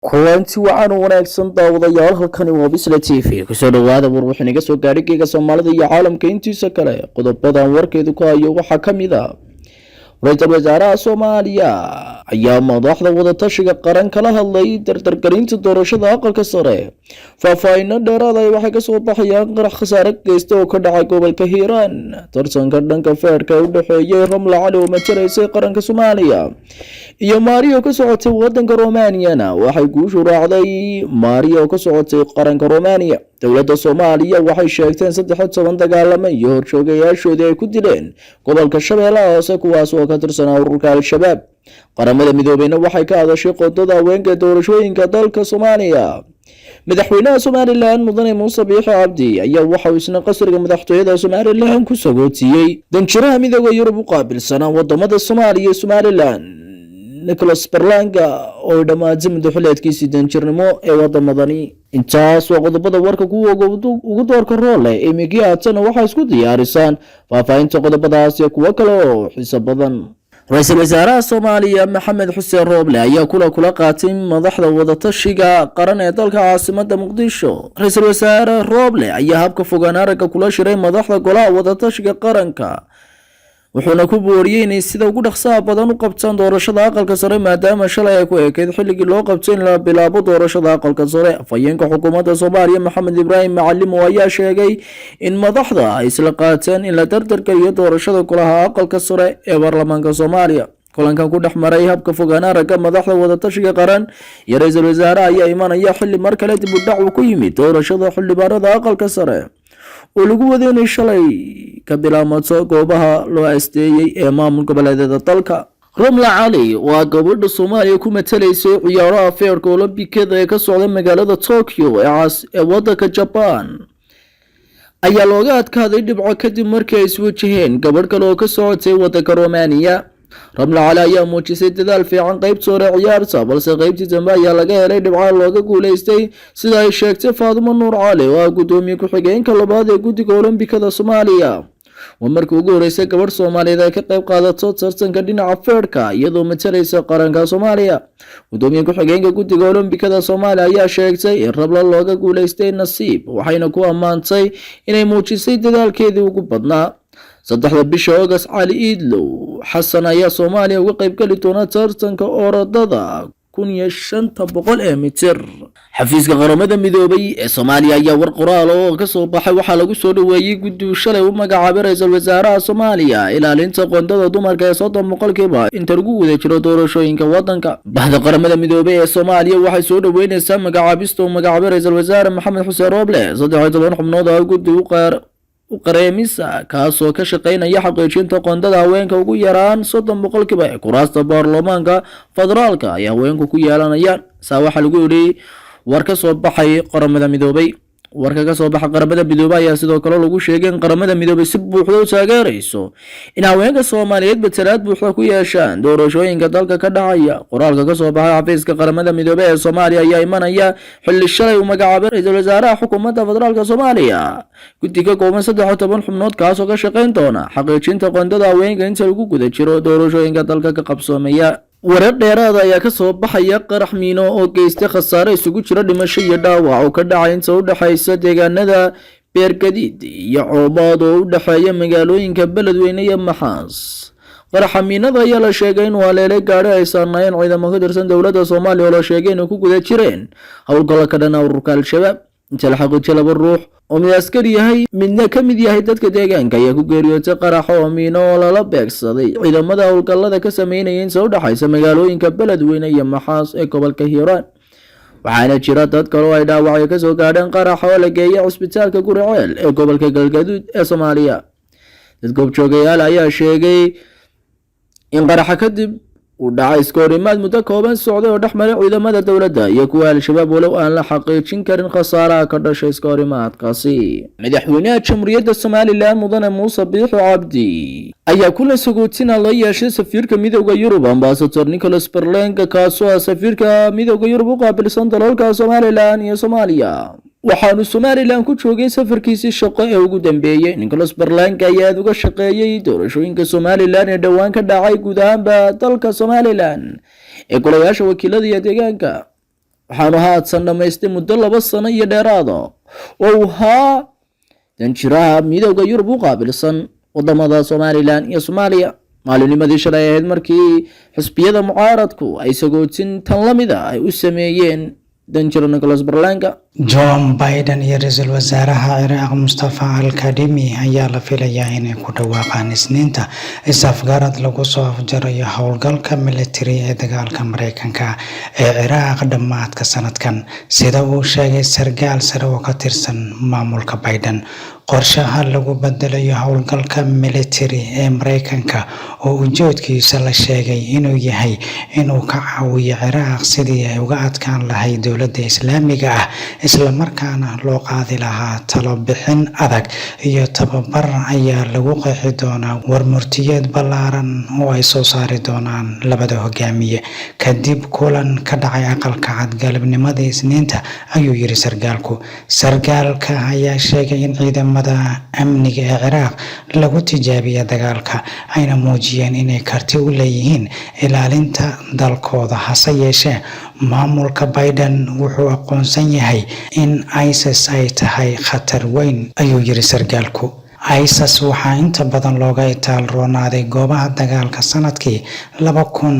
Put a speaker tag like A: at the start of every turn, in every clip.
A: kulanti wacan wanaagsan daawadayaal halkani waa Bisle TV kusoo dhawaada warbixin iga soo gaadhigayga Soomaalida iyo caalamka intiisa kale qodobadan warkeedu ku hayo waxa kamid ah Ra'iisul Wasaaraha Soomaaliya ayaa madaxda wada tashiga qaran kala hadlay dardargelinta doorashada aqalka sare faahfaahin dheeraad ah waxay ka soo baxayaan qarax khasaare geysta oo ka dhacay gobolka Hiiraan tartanka dhanka feerka u dhaxeeyay ramla oo mataleysa qaranka Soomaaliya iyo Mario ka socotay wadanka Romania waxay guushu raacday Mario ka socotay qaranka Romania dawladda Soomaaliya waxay sheegteen 13 dagaalame iyo horjoogayaashoodii ay ku dileen gobolka Shabeellaha Hoose kuwaas oo ka tirsan ururka al-shabaab qaramada midoobeyna waxay ka hadashay qodobada haweenka doorashooyinka dalka Soomaaliya madaxweynaha Somaliland mudane Muuse Biixi Cabdi ayaa waxa uu isna qasriga madaxtooyada Somaliland ku sagootiyay danjiraha midowga Yurub u qaabilsan wadamada Soomaaliya iyo Somaliland Nicholas Berlanga oo dhamaatay madaxweynaadkiisii danjirnimo ee wadamadani intaas waa qodobada warka kuwa ugu doorka roole ee migiyaatana waxa isku diyaarisaan faahfaahinta qodobadaas iyo kuwa kale oo xiiso badan Ra'iisul Wasaaraha Soomaaliya Maxamed Xuseen Rooble ayaa kula qaatay madaxda wada tashiga qaran ee dalka caasimadda Muqdisho Ra'iisul Wasaare Rooble ayaa habka fogaan aragga kula shiray madaxda golaha wada tashiga qaranka wuxuuna ku booriyay inay sida ugu dhaqsaha badan u qabtaan doorashada aqalka sare maadaama shalay ay ku ekeyd xilligii loo qabtay in la bilaabo doorashada aqalka sare afhayeenka xukuumadda Soomaaliya Maxamed Ibraahim Macallim ayaa sheegay in madaxda ay isla qaateen in la dardargeliyo doorashada golaha aqalka sare ee baarlamaanka Soomaaliya kulankan ku dhaxmaray habka fogaan aragga madaxda wada tashiga qaran iyo ra'iisul wasaaraha ayaa imanaya xilli mar kale dib u dhac ku yimid doorashada xildhibaanada aqalka sare oo lagu wadeynay shalay ka bilaamato goobaha loo asteeyay ee maamul goboleedyada dalka ramla waa gabadha Soomaaliya ku matalaysa ciyaaraha feerka Olombikada ee ka socda magaalada Tokyo ee wadanka Japan ayaa looga adkaaday dhibco kadib markii ay soo wajaheen gabadh kale oo ka socotay wadanka Romania ramla ayaa muujisay dadaal fiican qaybta hore ciyaarta balse qaybtii dambe ayaa laga helay dhibco looga guuleystay sida ay sheegtay Faadimo Nuur Cali oo gudoomiye ku xigeenka labaad ee guddiga Olombikada Soomaaliya markii ugu horeysay gabadh Soomaaliyeed ay ka qayb qaadato tartanka dhinaca feerka iyadoo matalaysa qaranka Soomaaliya gudoomiye ku xigeenka guddiga Olombikada Soomaaliya ayaa sheegtay in ramla looga guuleystay nasiib waxayna ku amaantay inay muujisay dadaalkeedii ugu badnaa saddexda bisha August Cali Iidlow Xasan ayaa Soomaaliya uga qayb gali doona tartanka orodada 1500 mitir xafiiska qaramada midoobay ee Soomaaliya ayaa war qoraal oo ka soo baxay waxa lagu soo dhaweeyay guddi shalay u magacaabay ra'iisul wasaaraha Soomaaliya ilaalinta qoondada dumarka ee 30% inta lagu wada jiro doorashooyinka wadanka bahda qaramada midoobay ee Soomaaliya waxay soo dhaweynaysaa magacaabista uu magacaabay ra'iisul wasaare Maxamed Xuseen Rooble 13 xubnood oo guddi u qareemisa kaasoo ka shaqeynaya xaqiijinta qoondada haweenka ugu yaraan 30% ee kuraasta baarlamaanka federaalka ay haweenku ku yeelanayaan saa waxa lagu yiri war ka soo baxay qaramada midoobay warka ka soo baxay qaramada midoobay ayaa sidoo kale lagu sheegay in qaramada midoobay si buuxda u taageerayso in haweenka Soomaaliyeed batalaad buuxda ku yeeshaan doorashooyinka dalka ka dhacaya qoraalka ka soo baxay xafiiska qaramada midoobay ee Soomaaliya ayaa imanaya xilli shalay uu magacaabay ra'iisul wasaaraha xukuumadda federaalka Soomaaliya guddiga kooban 13 xubnood kaasoo ka shaqeyn doona xaqiijinta qoondada haweenka inta lagu guda jiro doorashooyinka dalka ka qabsoomaya warar dheeraad ayaa ka soo baxaya qarax miino oo geystay khasaare isugu jira dhimasho iyo dhaawac oo ka dhacay inta u dhaxaysa deegaanada Beergadiid iyo Coobaad oo u dhaxeeya magaalooyinka Beledweyne iyo Maxaas qaraxa miinada ayaa la sheegay in waleelay gaari ay saarnaayeen ciidamada ka tirsan dawladda Soomaaliya oo la sheegay in ku guda jireen howlgalo ka dhan ah ururka al-shabaab inta la xaqiijiyay laba ruux oo mid askari yahay midna ka mid yahay dadka deegaanka ayaa ku geeriyootay qarax oo miino oo lala beegsaday ciidamada howlgallada ka sameynayay inta u dhaxaysa magaalooyinka Beledweyne iyo Maxaas ee gobolka Hiiraan waxaana jira dad kale oo ay dhaawacyo ka soo gaadheen qarax oo la geeyay cusbitaalka Guriceel ee gobolka Galgaduud ee Soomaaliya dad goobjoogayaal ayaa sheegay in qaraxa kadib uu dhacay iskoorimaad muddo kooban socday oo dhaxmaray ciidamada dawladda iyo kuwa al-shabaab walow aan la xaqiijin karin khasaaraha ka dhashay iskoorimaadkaasi madaxweynaha jamhuuriyadda Soomaaliland mudane Muuse Biixi Cabdi ayaa kula sagootina la yeeshay safiirka midowga Yurub ambassador Nicholas Berlanga kaasoo safiirka midowga Yurub u qaabilsan dalalka Soomaaliland iyo Soomaaliya waxaanu Soomaaliland ku joogay safarkiisii shaqo ee ugu dambeeyay Nicholas Berlanga ayaa uga shaqeeyay doorashooyinka Soomaaliland ee dhawaan ka dhacay gudaha dalka Soomaaliland ee golayaasha wakiilada iyo deegaanka waxaanu haatan dhamaystay muddo 2 sano iyo dheeraada oo uu haa danjiraha midowga Yurub u qaabilsan wadamada Soomaaliland iyo Soomaaliya. maalinnimadii shalay ahayd markii xisbiyada mucaaradku ay sagootin tan lamid ah ay u sameeyeen danjiro Nicholas Berlanga.
B: John Biden iyo ra'iisul wasaaraha Ciraaq Mustafa al-Kadhimi ayaa la filayaa inay ku dhawaaqaan Isniinta is-afgarad lagu soo afjarayo howlgalka military ee dagaalka Mareykanka ee Ciraaq dhamaadka sanadkan, sida uu sheegay sargaal sare oo ka tirsan maamulka Biden. qorshaha lagu bedelayo howlgalka military ee Mareykanka oo ujeedkiisa la sheegay inuu yahay inuu ka caawiyo Ciraaq sidii ay uga adkaan lahayd dowladda Islaamiga ah, isla markaana loo qaadi lahaa talo bixin adag iyo tababar ayaa lagu qeexi doonaa warmurtiyeed ballaaran oo ay soo saari doonaan labada hogaamiye kadib kulan ka dhacay aqalka cad galabnimadii Isniinta, ayuu yiri sargaalku. Sargaalka ayaa sheegay in ciidamada amniga ee Ciraaq lagu tijaabiyo dagaalka ayna muujiyeen inay karti u leeyihiin ilaalinta dalkooda. hase yeeshee maamulka Biden wuxuu aqoonsan yahay in ISIS ay tahay khatar weyn, ayuu yiri sargaalku. ISIS waxaa inta badan looga itaal roonaaday goobaha dagaalka sanadkii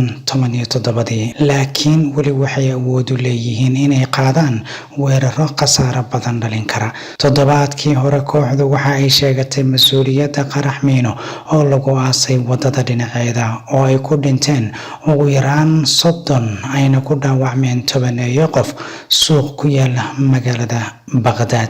B: 2017, laakiin weli waxay awood u leeyihiin inay qaadaan weeraro khasaare badan dhalin kara. Toddobaadkii hore kooxdu waxa ay sheegatay mas'uuliyadda qarax miino oo lagu aasay wadada dhinaceeda oo ay ku dhinteen ugu yaraan 30 ayna ku dhaawacmeen 10 qof suuq ku yaala magaalada Baghdad.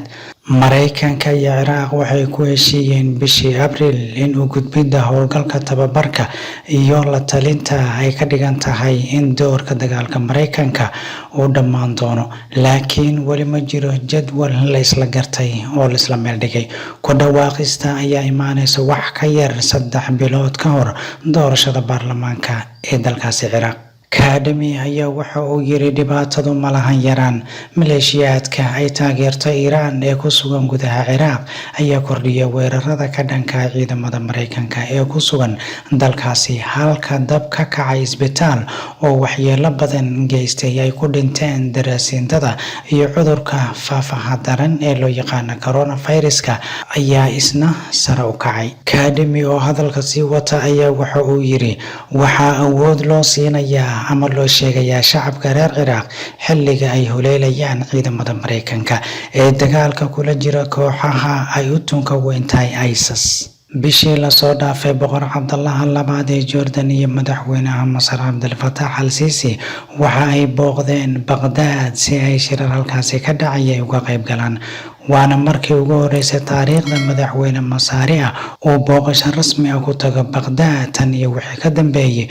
B: Mareykanka iyo Ciraaq waxay ku heshiiyeen bishii Abriil in u gudbidda howlgalka tababarka iyo la talinta ay ka dhigan tahay in doorka dagaalka Mareykanka uu dhammaan doono, laakiin weli ma jiro jadwal la isla gartay oo la isla meel dhigay. Ku dhawaaqista ayaa imaanaysa wax ka yar 3 bilood ka hor doorashada baarlamaanka ee dalkaasi Ciraaq. Kadhimi ayaa waxa uu yiri dhibaatadu ma lahan yaraan. maleeshiyaadka ay taageerto Iiraan ee ku sugan gudaha Ciraaq ayaa kordhiyay weerarada ka dhanka ciidamada Mareykanka ee ku sugan dalkaasi, halka dab ka kacay isbitaal oo waxyeello badan geystay ay ku dhinteen daraasiintada iyo cudurka faafaha daran ee loo yaqaan coronavirus-ka ayaa isna sare u kacay. Kadhimi oo hadalka sii wata ayaa waxa uu yiri waxaa awood loo siinayaa ama loo sheegayaa shacabka reer Ciraaq xilliga ay huleelayaan ciidamada Mareykanka ee dagaalka kula jira kooxaha ay u tunka weyn tahay ISIS. bishii la soo dhaafay boqor Cabdallah labaad ee Jordan iyo madaxweynaha Masar Abdel Fattah al-Sisi waxa ay booqdeen Baghdad si ay shirar halkaasi ka dhacay uga qayb galaan. waana markii ugu horeysay taariikhda madaxweyne Masaari ah oo booqasho rasmi ah ku tago Baghdad tan iyo wixii ka dambeeyay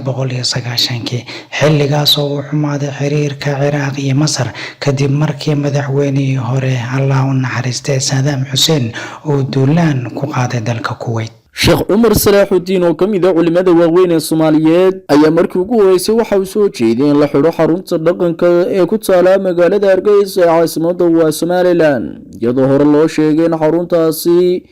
B: 1990, xilligaas oo uu xumaaday xiriirka Ciraaq iyo Masar kadib markii madaxweynihii hore Allah u naxariistay Saddam Hussein uu duulaan ku qaaday dalka Kuwait.
A: Sheekh Umar Salaaxudiin oo kamid ah culimada waaweyn ee Soomaaliyeed ayaa markii ugu horeysay waxa uu soo jeediyay in la xiro xarunta dhaqanka ee ku taala magaalada Hargeysa ee caasimadda waa Somaliland, iyadoo hore loo sheegay in xaruntaasi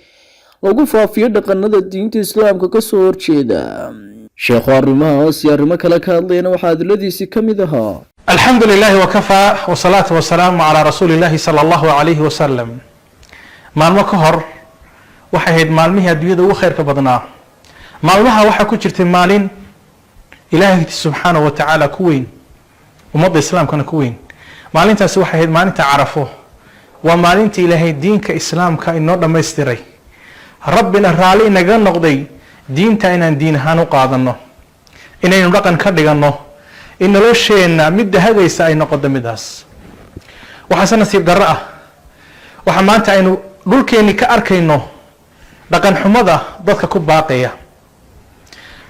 A: lagu faafiyo dhaqanada diinta Islaamka ka soo horjeeda. Sheekh arrimahaas iyo arrimo kale ka hadlayna waxa hadaladiisii kamid ahaa:
C: alxamdulillahi wa kafaa wa salaatu wa salaamu calaa rasuulillahi sallallahu alayhi wa sallam. maalmo ka hor waxay ahayd maalmihii adduunyada ugu khayrka badnaa. maalmaha waxaa ku jirtay maalin ilaahay subxaanahu wa tacaala ku weyn, ummadda islaamkana ku weyn. maalintaasi waxay ahayd maalinta Carafo. waa maalinta ilaahay diinka islaamka inoo dhammaystiray, rabbina raalli inaga noqday diinta inaan diin ahaan u qaadano, inaynu dhaqan ka dhigano, in nolosheenna midda hagaysa ay noqoto midaas. waxaase nasiib darro ah waxa maanta aynu dhulkeenni ka arkayno dhaqan xumada dadka ku baaqaya.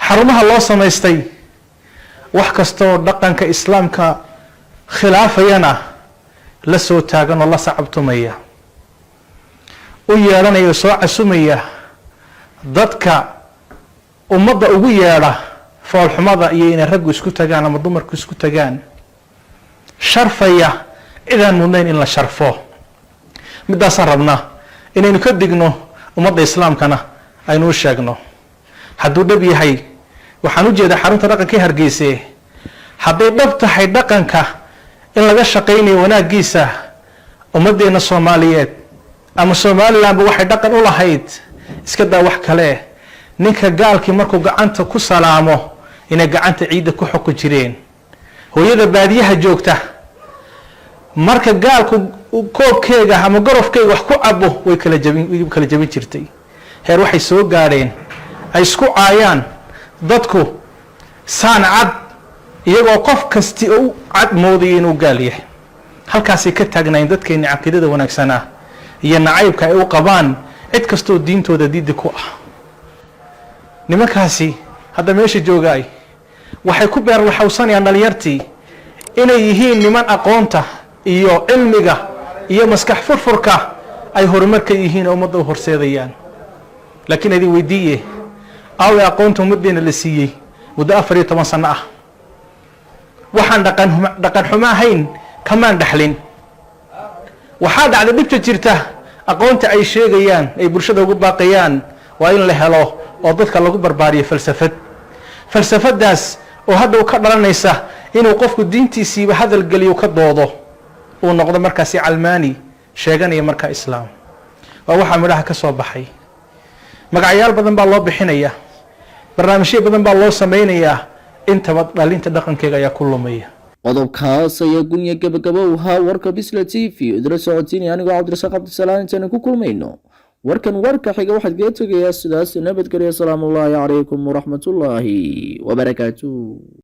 C: xarumaha loo samaystay wax kastoo dhaqanka islaamka khilaafayana la soo taagan oo la sacabtumaya, u yeelanaya oo soo casumaya dadka ummadda ugu yeedha foolxumada iyo inay raggu isku tagaan ama dumarku isku tagaan, sharfaya cidaan mudnayn in la sharfo. midaasaan rabnaa inaynu ka digno ummadda islaamkana aynu u sheegno. hadduu dhab yahay waxaan u jeedaa xarunta dhaqanka Hargeysa, hadday dhab tahay dhaqanka in laga shaqaynayo wanaagiisa ummadeena Soomaaliyeed ama Soomaaliland waxay dhaqan u lahayd iska daa wax kale ninka gaalkii markuu gacanta ku salaamo inay gacanta ciida ku xoko jireen hooyada baadiyaha joogta marka gaalku koobkeega ama gorofkeega wax ku cabo way kala jabin jirtay heer waxay soo gaadheen ay isku caayaan dadku saanacad iyagoo qof kasti uu cad mooday inuu gaal yahay halkaas ka taagnayn dadkeena aqoonta wanaagsanaa iyo nacaybka ay u qabaan cid kasto diintooda diid ku ah nimankaasi hadda meesha joogay waxay ku beer waxawsanayaan dhalinyartii inay yihiin niman aqoonta iyo cilmiga iyo maskax furfurka ay horumarka yihiin ummadda u horseedayaan laakiin idin weydiiye aw aqoonta ummadeena la siiyay muddo 14 sano ah waxaan dhaqan xumo ahayn kamaan dhaxlin waxa dhacday dhibta jirta aqoonta ay sheegayaan ay bulshada ugu baaqayaan waa in la helo oo dadka lagu barbaariyo falsafadaas oo hadda ka dhalanaysa inuu qofku diintiisa hadal galiyo ka doodo oo noqdo markaas calmaani sheeganaya marka islaam waa waxa midhaha ka soo baxay magacyaal badan baa loo bixinaya barnaamijyo badan baa loo sameeynaya inta dhalinta dhaqankeega ayaa ku lumaya
A: qodobkaas ayaa gunya gabagabo ha warka Bisle TV idra socodsiin anigu Cabdirasaaq Cabdisalaam intaan ku kulmayno warka xiga waxaad geed tagayaa sidaas nabadgelyo salaamu alaykum wa rahmatullahi wa barakaatuh